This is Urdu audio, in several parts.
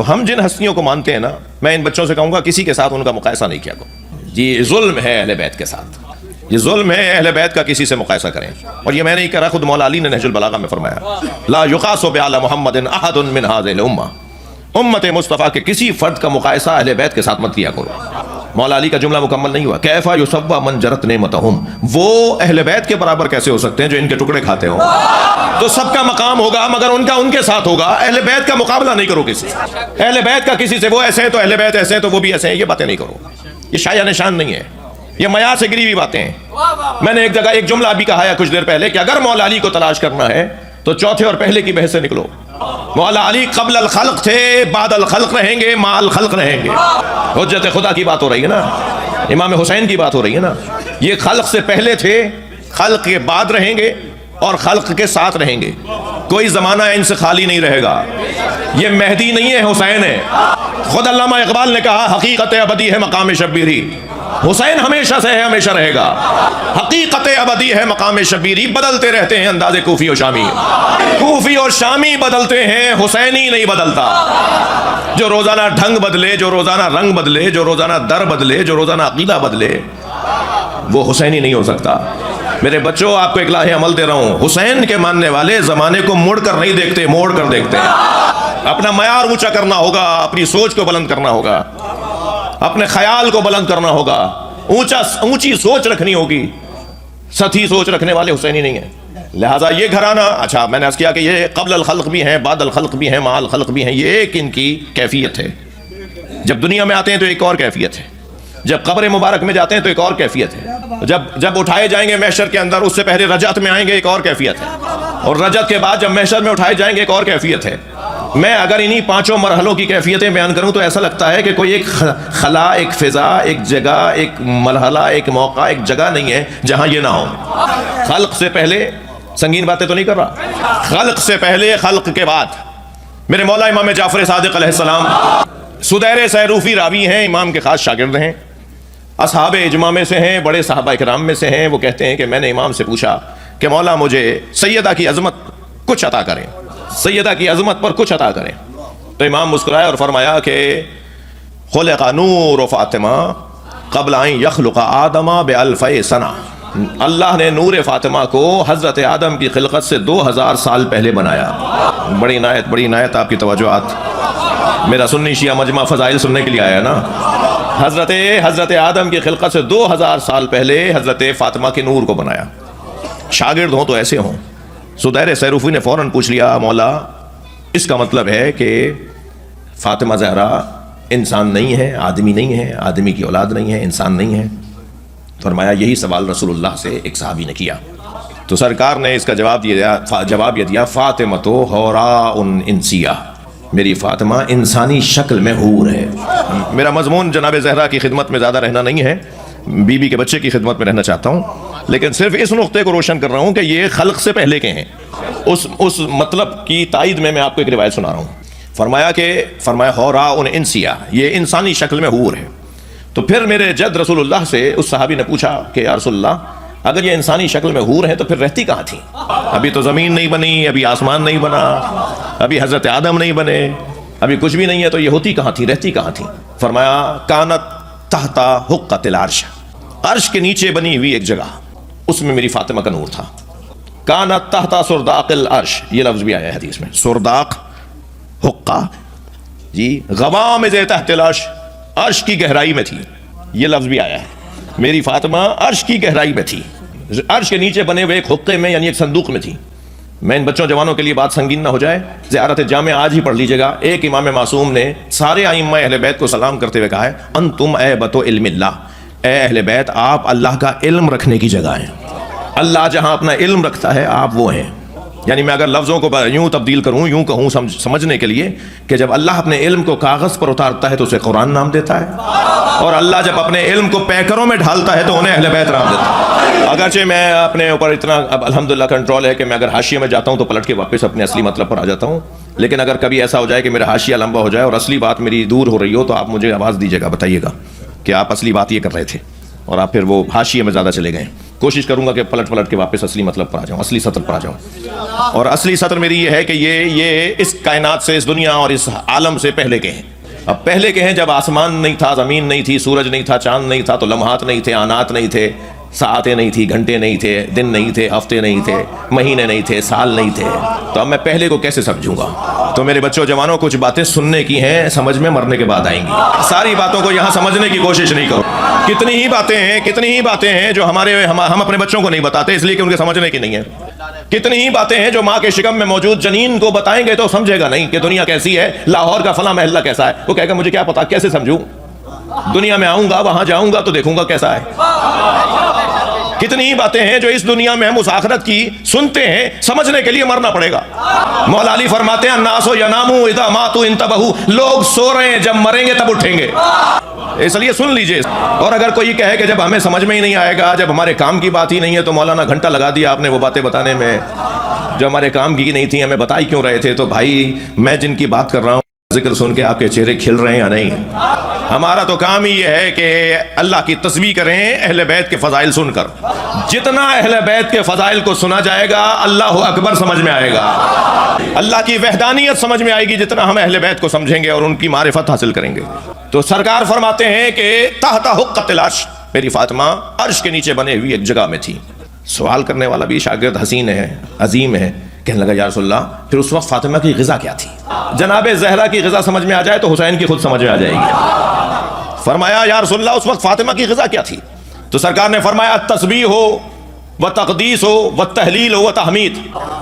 تو ہم جن ہستیوں کو مانتے ہیں نا، میں ان بچوں سے کہوں گا کسی کے ساتھ ان کا مقایسہ نہیں کیا کرو. یہ ظلم ہے اہل بیت کے ساتھ، یہ ظلم ہے اہل بیت کا کسی سے مقایسہ کریں. اور یہ میں نہیں کہہ رہا، خود مولا علی نے نہج البلاغہ میں فرمایا لا یقاس بعلی محمد احد من هذه الامہ، امت مصطفیٰ کے کسی فرد کا مقایسہ اہل بیت کے ساتھ مت کیا کرو. مولا علی کا جملہ مکمل نہیں ہوا. کیف یصوى من جرت نعمتہم، وہ اہل بیت کے برابر کیسے ہو سکتے ہیں جو ان کے ٹکڑے کھاتے ہوں. تو سب کا مقام ہوگا مگر ان کا ان کے ساتھ ہوگا. اہل بیت کا مقابلہ نہیں کرو کسی سے. اہل بیت کا کسی سے، وہ ایسے ہیں تو اہل بیت ایسے ہیں تو وہ بھی ایسے ہیں، یہ باتیں نہیں کرو. یہ شایع نشان نہیں ہے، یہ معیار سے گری ہوئی باتیں ہیں. میں نے ایک جگہ ایک جملہ ابھی کہا ہے کچھ دیر پہلے کہ اگر مولا علی کو تلاش کرنا ہے تو چوتھے اور پہلے کی بحث سے نکلو. مولا علی قبل الخلق تھے، بعد الخلق رہیں گے، مع الخلق رہیں گے. حجت خدا کی بات ہو رہی ہے نا، امام حسین کی بات ہو رہی ہے نا. یہ خلق سے پہلے تھے، خلق کے بعد رہیں گے اور خلق کے ساتھ رہیں گے. کوئی زمانہ ان سے خالی نہیں رہے گا. یہ مہدی نہیں ہے، حسین ہے. خود علامہ اقبال نے کہا حقیقت ابدی ہے مقام شبیری، حسین ہمیشہ سے ہے، ہمیشہ رہے گا. حقیقت ابدی ہے مقام شبیری، بدلتے رہتے ہیں انداز کوفی و شامی. کوفی اور شامی بدلتے ہیں، حسینی نہیں بدلتا. جو روزانہ ڈھنگ بدلے، جو روزانہ رنگ بدلے، جو روزانہ در بدلے، جو روزانہ عقیدہ بدلے، وہ حسینی نہیں ہو سکتا. میرے بچوں، آپ کو اقلاع عمل دے رہا ہوں، حسین کے ماننے والے زمانے کو مڑ کر نہیں دیکھتے، موڑ کر دیکھتے ہیں. اپنا معیار اونچا کرنا ہوگا، اپنی سوچ کو بلند کرنا ہوگا، اپنے خیال کو بلند کرنا ہوگا، اونچی سوچ رکھنی ہوگی. سطحی سوچ رکھنے والے حسینی نہیں ہیں. لہٰذا یہ گھرانہ، اچھا میں نے عرض کیا کہ یہ قبل الخلق بھی ہیں، بعد الخلق بھی ہیں، مع الخلق بھی ہیں. یہ ایک ان کی کیفیت ہے. جب دنیا میں آتے ہیں تو ایک اور کیفیت ہے، جب قبر مبارک میں جاتے ہیں تو ایک اور کیفیت ہے، جب اٹھائے جائیں گے محشر کے اندر اس سے پہلے رجعت میں آئیں گے ایک اور کیفیت ہے، اور رجعت کے بعد جب محشر میں اٹھائے جائیں گے ایک اور کیفیت ہے. میں اگر انہی پانچوں مرحلوں کی کیفیتیں بیان کروں تو ایسا لگتا ہے کہ کوئی ایک خلا، ایک فضا، ایک جگہ، ایک مرحلہ، ایک موقع، ایک جگہ نہیں ہے جہاں یہ نہ ہو. خلق سے پہلے، سنگین باتیں تو نہیں کر رہا، خلق سے پہلے، خلق کے بعد. میرے مولا امام جعفر صادق علیہ السلام سدیر سیروفی راوی ہیں، امام کے خاص شاگرد ہیں، اصحاب اجماع میں سے ہیں، بڑے صحابہ کرام میں سے ہیں. وہ کہتے ہیں کہ میں نے امام سے پوچھا کہ مولا مجھے سیدہ کی عظمت کچھ عطا کریں، سیدہ کی عظمت پر کچھ عطا کریں. تو امام مسکرائے اور فرمایا کہ خلق نور فاطمہ قبل ان یخلق آدم بألف سنہ، اللہ نے نور فاطمہ کو حضرت آدم کی خلقت سے 2000 سال پہلے بنایا. بڑی عنایت، بڑی عنایت آپ کی توجہات. میرا سنی شیعہ مجمع فضائل سننے کے لیے آیا نا. حضرت آدم کی خلقت سے 2000 سال پہلے حضرت فاطمہ کے نور کو بنایا. شاگرد ہوں تو ایسے ہوں. سدیر سیروفی نے فوراً پوچھ لیا مولا اس کا مطلب ہے کہ فاطمہ زہرا انسان نہیں ہے، آدمی نہیں ہے، آدمی کی اولاد نہیں ہے، انسان نہیں ہے؟ فرمایا یہی سوال رسول اللہ سے ایک صحابی نے کیا. تو سرکار نے اس کا جواب یہ دیا فاطمہ تو حوراء انسیہ، میری فاطمہ انسانی شکل میں حور ہے. میرا مضمون جناب زہرا کی خدمت میں زیادہ رہنا نہیں ہے، بی بی کے بچے کی خدمت میں رہنا چاہتا ہوں، لیکن صرف اس نقطے کو روشن کر رہا ہوں کہ یہ خلق سے پہلے کے ہیں. اس مطلب کی تائید میں آپ کو ایک روایت سنا رہا ہوں. فرمایا حوراء انسیہ، یہ انسانی شکل میں حور ہے. تو پھر میرے جد رسول اللہ سے اس صحابی نے پوچھا کہ یا رسول اللہ اگر یہ انسانی شکل میں حور ہیں تو پھر رہتی کہاں تھی؟ ابھی تو زمین نہیں بنی، ابھی آسمان نہیں بنا، ابھی حضرت آدم نہیں بنے، ابھی کچھ بھی نہیں ہے، تو یہ ہوتی کہاں تھی، رہتی کہاں تھی؟ فرمایا کانت تحت حقۃ العرش، عرش کے نیچے بنی ہوئی ایک جگہ، اس میں میری فاطمہ کا نور تھا. کانت تحت سرداق العرش، یہ لفظ بھی آیا ہے حدیث میں، سرداق، حقہ، جی غوامض تحت العرش، عرش کی گہرائی میں تھی، یہ لفظ بھی آیا ہے. میری فاطمہ عرش کی گہرائی میں تھی، عرش کے نیچے بنے ہوئے ایک حقے میں، یعنی ایک صندوق میں تھی. میں ان بچوں جوانوں کے لیے بات سنگین نہ ہو جائے، زیارت جامع آج ہی پڑھ لیجیے گا. ایک امام معصوم نے سارے ائمہ اہل بیت کو سلام کرتے ہوئے کہا ہے انتم ایبۃ علم اللہ، اے اہل بیت آپ اللہ کا علم رکھنے کی جگہ ہیں. اللہ جہاں اپنا علم رکھتا ہے آپ وہ ہیں. یعنی میں اگر لفظوں کو یوں تبدیل کروں، یوں کہوں سمجھنے کے لیے کہ جب اللہ اپنے علم کو کاغذ پر اتارتا ہے تو اسے قرآن نام دیتا ہے، اور اللہ جب اپنے علم کو پیکروں میں ڈھالتا ہے تو انہیں اہل بیت نام دیتا ہے. اگرچہ میں اپنے اوپر اتنا اب الحمدللہ کنٹرول ہے کہ میں اگر حاشیے میں جاتا ہوں تو پلٹ کے واپس اپنے اصلی مطلب پر آ جاتا ہوں، لیکن اگر کبھی ایسا ہو جائے کہ میرا حاشیہ لمبا ہو جائے اور اصلی بات میری دور ہو رہی ہو تو آپ مجھے آواز دیجیے گا، بتائیے گا کہ آپ اصلی بات یہ کر رہے تھے اور آپ پھر وہ حاشیے میں زیادہ چلے گئے. کوشش کروں گا کہ پلٹ کے واپس اصلی مطلب پر آ جاؤں، اصلی سطر پر آ جاؤں. اور اصلی سطر میری یہ ہے کہ یہ اس کائنات سے، اس دنیا اور اس عالم سے پہلے کے ہیں. اب پہلے کے ہیں جب آسمان نہیں تھا، زمین نہیں تھی، سورج نہیں تھا، چاند نہیں تھا، تو لمحات نہیں تھے، آنات نہیں تھے، ساعتیں نہیں تھی، گھنٹے نہیں تھے، دن نہیں تھے، ہفتے نہیں تھے، مہینے نہیں تھے، سال نہیں تھے. تو اب میں پہلے کو کیسے سمجھوں گا؟ تو میرے بچوں جوانوں، کچھ باتیں سننے کی ہیں، سمجھ میں مرنے کے بعد آئیں گی. ساری باتوں کو یہاں سمجھنے کی کوشش نہیں کرو. کتنی ہی باتیں ہیں جو ہم اپنے بچوں کو نہیں بتاتے، اس لیے کہ ان کے سمجھنے کی نہیں ہے. کتنی ہی باتیں ہیں جو ماں کے شکم میں موجود جنین کو بتائیں گے تو سمجھے گا نہیں کہ دنیا کیسی ہے، لاہور کا فلاں محلہ کیسا ہے. وہ کہے گا مجھے کیا پتا، کیسے سمجھوں؟ دنیا میں آؤں گا، وہاں جاؤں گا تو دیکھوں گا کیسا ہے. کتنی ہی باتیں ہیں جو اس دنیا میں ہم اس آخرت کی سنتے ہیں، سمجھنے کے لیے مرنا پڑے گا. مولا علی فرماتے ہیں الناس یناموا اذا ماتوا انتبہوا، لوگ سو رہے ہیں، جب مریں گے تب اٹھیں گے. اس لیے سن لیجئے. اور اگر کوئی کہے کہ جب ہمیں سمجھ میں ہی نہیں آئے گا، جب ہمارے کام کی بات ہی نہیں ہے، تو مولانا گھنٹہ لگا دیا آپ نے وہ باتیں بتانے میں جو ہمارے کام کی نہیں تھی، ہمیں بتائی کیوں رہے تھے؟ تو بھائی میں جن کی بات کر رہا ہوں ذکر سن کے آپ کے چہرے کھل رہے ہیں یا نہیں؟ ہمارا تو کام ہی یہ ہے کہ اللہ کی تسبیح کریں اہل بیت کے فضائل سن کر. جتنا اہل بیت کے فضائل کو سنا جائے گا، اللہ اکبر سمجھ میں آئے گا، اللہ کی وحدانیت سمجھ میں آئے گی جتنا ہم اہل بیت کو سمجھیں گے اور ان کی معرفت حاصل کریں گے. تو سرکار فرماتے ہیں کہ تحت حقۃ العرش، میری فاطمہ عرش کے نیچے بنے ہوئی ایک جگہ میں تھی. سوال کرنے والا بھی شاگرد حسین ہے، عظیم ہے. کہنے لگا یا رسول اللہ، پھر اس وقت فاطمہ کی غذا کیا تھی؟ جناب زہرا کی غذا سمجھ میں آ جائے تو حسین کی خود سمجھ میں آ جائے گی. فرمایا یا رسول اللہ اس وقت فاطمہ کی غذا کیا تھی؟ تو سرکار نے فرمایا تسبیح ہو و تقدیس ہو و تحلیل ہو و تحمید.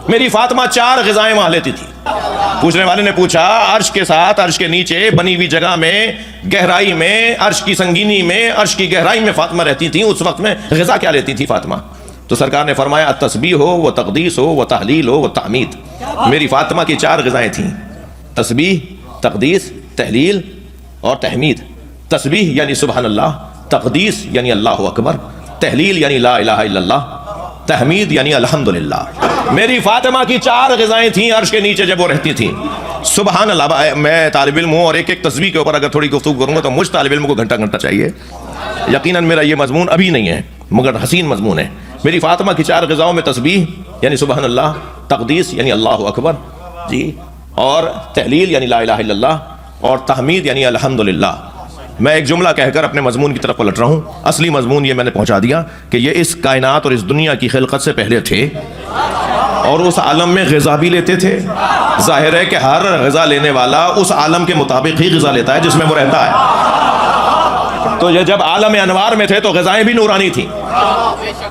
میری فاطمہ 4 غذائیں وہاں لیتی تھی. پوچھنے والے نے پوچھا عرش کے ساتھ، عرش کے نیچے بنی ہوئی جگہ میں، گہرائی میں، عرش کی سنگینی میں، عرش کی گہرائی میں فاطمہ رہتی تھی، اس وقت میں غذا کیا لیتی تھی فاطمہ؟ تو سرکار نے فرمایا تسبیح ہو و تقدیس ہو و تحلیل ہو و تحمید. میری فاطمہ کی 4 غذائیں تھیں، تسبیح، تقدیس، تحلیل اور تحمید. تسبیح یعنی سبحان اللہ، تقدیس یعنی اللہ اکبر، تحلیل یعنی لا الہ الا اللہ، تحمید یعنی الحمدللہ. میری فاطمہ کی 4 غذائیں تھیں عرش کے نیچے جب وہ رہتی تھیں. سبحان اللہ. میں طالب علم ہوں اور ایک تسبیح کے اوپر اگر تھوڑی گفتگو کروں گا تو مجھ طالب علم کو گھنٹہ چاہیے. یقیناً میرا یہ مضمون ابھی نہیں ہے مگر حسین مضمون ہے. میری فاطمہ کی 4 غذاؤں میں تسبیح یعنی سبحان اللہ، تقدیس یعنی اللہ اکبر جی، اور تحلیل یعنی لا الہ الا اللہ، اور تحمید یعنی الحمدللہ. میں ایک جملہ کہہ کر اپنے مضمون کی طرف پلٹ رہا ہوں. اصلی مضمون یہ میں نے پہنچا دیا کہ یہ اس کائنات اور اس دنیا کی خلقت سے پہلے تھے اور اس عالم میں غذا بھی لیتے تھے. ظاہر ہے کہ ہر غذا لینے والا اس عالم کے مطابق ہی غذا لیتا ہے جس میں وہ رہتا ہے. تو یہ جب عالم انوار میں تھے تو غذائیں بھی نورانی تھیں.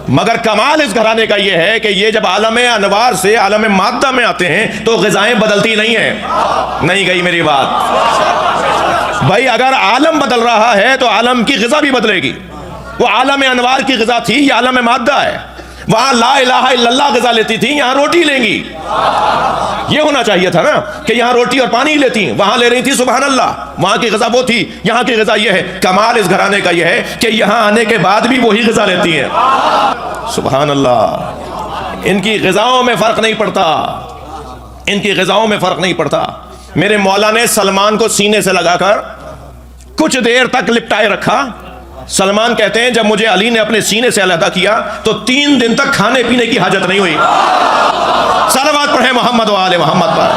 مگر کمال اس گھرانے کا یہ ہے کہ یہ جب عالم انوار سے عالم مادہ میں آتے ہیں تو غذائیں بدلتی نہیں ہیں. نہیں گئی میری بات؟ بھائی اگر عالم بدل رہا ہے تو عالم کی غذا بھی بدلے گی. وہ عالم انوار کی غذا تھی، یہ عالم مادہ ہے. وہاں لا الہ الا اللہ غذا لیتی تھی، یہاں روٹی لیں گی. یہ ہونا چاہیے تھا نا کہ یہاں روٹی اور پانی لیتی ہیں، وہاں لے رہی تھی سبحان اللہ. وہاں کی غذا وہ تھی، یہاں کی غذا یہ ہے. کمال اس گھرانے کا یہ ہے کہ یہاں آنے کے بعد بھی وہی غذا لیتی ہیں. سبحان اللہ. ان کی غذاؤں میں فرق نہیں پڑتا، ان کی غذاؤں میں فرق نہیں پڑتا. میرے مولا نے سلمان کو سینے سے لگا کر کچھ دیر تک لپٹائے رکھا. سلمان کہتے ہیں جب مجھے علی نے اپنے سینے سے علیحدہ کیا تو 3 دن تک کھانے پینے کی حاجت نہیں ہوئی. صلوات پڑھیں محمد و آل محمد پر.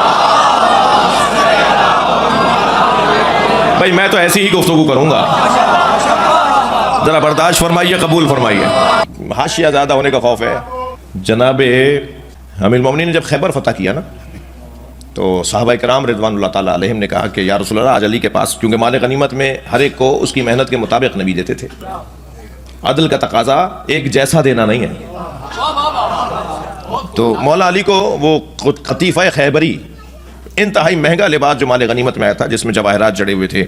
بھائی میں تو ایسی ہی گفتگو کروں گا، ذرا برداشت فرمائیے، قبول فرمائیے. حاشیہ زیادہ ہونے کا خوف ہے. جناب امیر المومنین نے جب خیبر فتح کیا نا تو صحابہ کرام رضوان اللہ تعالیٰ علیہم نے کہا کہ یا رسول اللہ آج علی کے پاس، کیونکہ مال غنیمت میں ہر ایک کو اس کی محنت کے مطابق نبی دیتے تھے، عدل کا تقاضا ایک جیسا دینا نہیں ہے. تو مولا علی کو وہ قطیفہ خیبری، انتہائی مہنگا لباس جو مال غنیمت میں آیا تھا، جس میں جواہرات جڑے ہوئے تھے،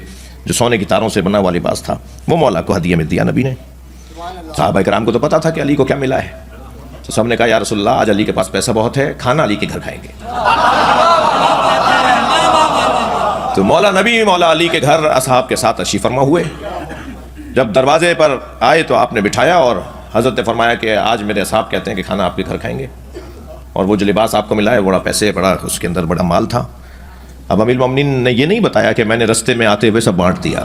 جو سونے کی تاروں سے بنا ہوا لباس تھا، وہ مولا کو ہدیہ میں دیا نبی نے. صحابہ کرام کو تو پتا تھا کہ علی کو کیا ملا ہے. تو سب نے کہا یا رسول اللہ آج علی کے پاس پیسہ بہت ہے، کھانا علی کے گھر کھائیں گے. تو مولا نبی مولا علی کے گھر اصحاب کے ساتھ تشریف فرما ہوئے. جب دروازے پر آئے تو آپ نے بٹھایا اور حضرت نے فرمایا کہ آج میرے اصحاب کہتے ہیں کہ کھانا آپ کے گھر کھائیں گے، اور وہ جو لباس آپ کو ملا ہے بڑا پیسے، بڑا اس کے اندر بڑا مال تھا. اب امیر المومنین نے یہ نہیں بتایا کہ میں نے رستے میں آتے ہوئے سب بانٹ دیا.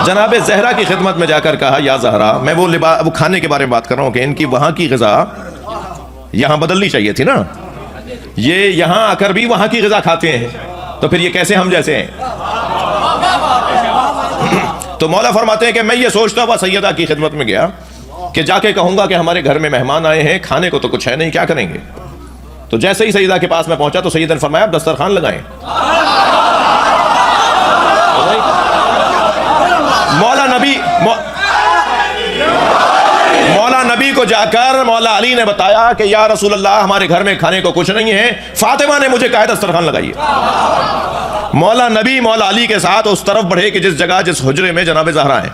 جناب زہرا کی خدمت میں جا کر کہا یا زہرا، میں وہ کھانے کے بارے میں بات کر رہا ہوں کہ ان کی وہاں کی غذا یہاں بدلنی چاہیے تھی نا، یہ یہاں آ کر بھی وہاں کی غذا کھاتے ہیں، تو پھر یہ کیسے ہم جیسے ہیں؟ تو مولا فرماتے ہیں کہ میں یہ سوچتا ہوا سیدہ کی خدمت میں گیا کہ جا کے کہوں گا کہ ہمارے گھر میں مہمان آئے ہیں، کھانے کو تو کچھ ہے نہیں، کیا کریں گے؟ تو جیسے ہی سیدہ کے پاس میں پہنچا تو سیدہ نے فرمایا آپ دسترخوان لگائیں۔ مولا نبی کو جا کر مولا علی نے بتایا کہ یا رسول اللہ ہمارے گھر میں کھانے کو کچھ نہیں ہے، فاطمہ نے مجھے کہا دسترخوان لگائیے۔ مولا نبی مولا علی کے ساتھ اس طرف بڑھے کہ جس جگہ جس حجرے میں جناب زہرا ہیں،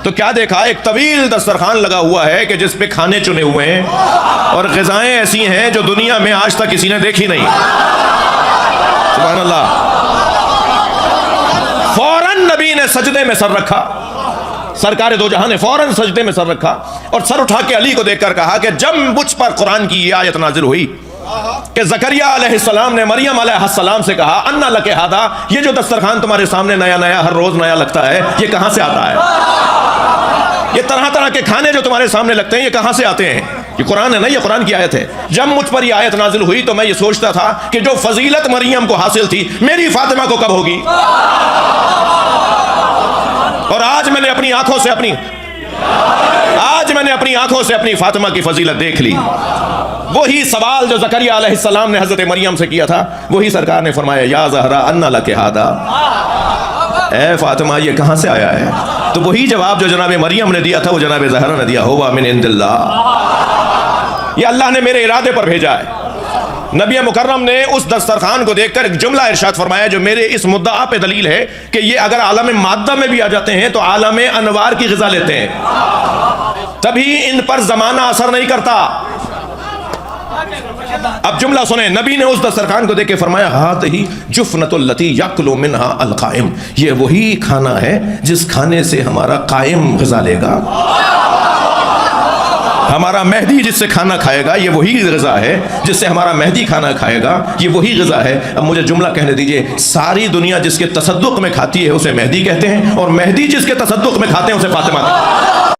تو کیا دیکھا؟ ایک طویل دسترخوان لگا ہوا ہے کہ جس پہ کھانے چنے ہوئے ہیں اور غذائیں ایسی ہیں جو دنیا میں آج تک کسی نے دیکھی نہیں۔ سبحان اللہ۔ فوراً نبی نے سجدے میں سر رکھا، سرکار دو جہاں نے فوراً سجدے میں سر رکھا اور سر اٹھا کے علی کو دیکھ کر کہا کہ جب مجھ پر قرآن کی یہ آیت نازل ہوئی کہ زکریا علیہ السلام نے مریم علیہ السلام سے کہا انا لک ھذا، یہ جو دسترخوان تمہارے سامنے نیا نیا ہر روز نیا لگتا ہے یہ کہاں سے آتا ہے؟ یہ طرح طرح کے کھانے جو تمہارے سامنے لگتے ہیں یہ کہاں سے آتے ہیں؟ یہ قرآن ہے نا، یہ قرآن کی آیت ہے۔ جب مجھ پر یہ آیت نازل ہوئی تو میں یہ سوچتا تھا کہ جو فضیلت مریم کو حاصل تھی میری فاطمہ کو کب ہوگی؟ اور آج میں نے اپنی آنکھوں سے اپنی فاطمہ کی فضیلت دیکھ لی۔ وہی سوال جو زکریا علیہ السلام نے حضرت مریم سے کیا تھا وہی سرکار نے فرمایا یا زہرا انا لک ھذا، اے فاطمہ یہ کہاں سے آیا ہے؟ تو وہی جواب جو جناب مریم نے دیا تھا وہ جناب زہرا نے دیا، ہوا من عند اللہ، یہ اللہ نے میرے ارادے پر بھیجا ہے۔ نبی مکرم نے اس دسترخوان کو دیکھ کر ایک جملہ ارشاد فرمایا جو میرے اس مدعا پہ دلیل ہے کہ یہ اگر عالم مادہ میں بھی آ جاتے ہیں تو عالم انوار کی غذا لیتے ہیں، تبھی ان پر زمانہ اثر نہیں کرتا۔ اب جملہ سنیں، نبی نے اس دسترخوان کو دیکھ کے فرمایا ھذہ جفنۃ التی یاکل منھا القائم، یہ وہی کھانا ہے جس کھانے سے ہمارا قائم غذا لے گا، ہمارا مہدی جس سے کھانا کھائے گا یہ وہی غذا ہے، جس سے ہمارا مہدی کھانا کھائے گا یہ وہی غذا ہے۔ اب مجھے جملہ کہنے دیجئے، ساری دنیا جس کے تصدق میں کھاتی ہے اسے مہدی کہتے ہیں اور مہدی جس کے تصدق میں کھاتے ہیں اسے فاطمہ کہتے ہیں۔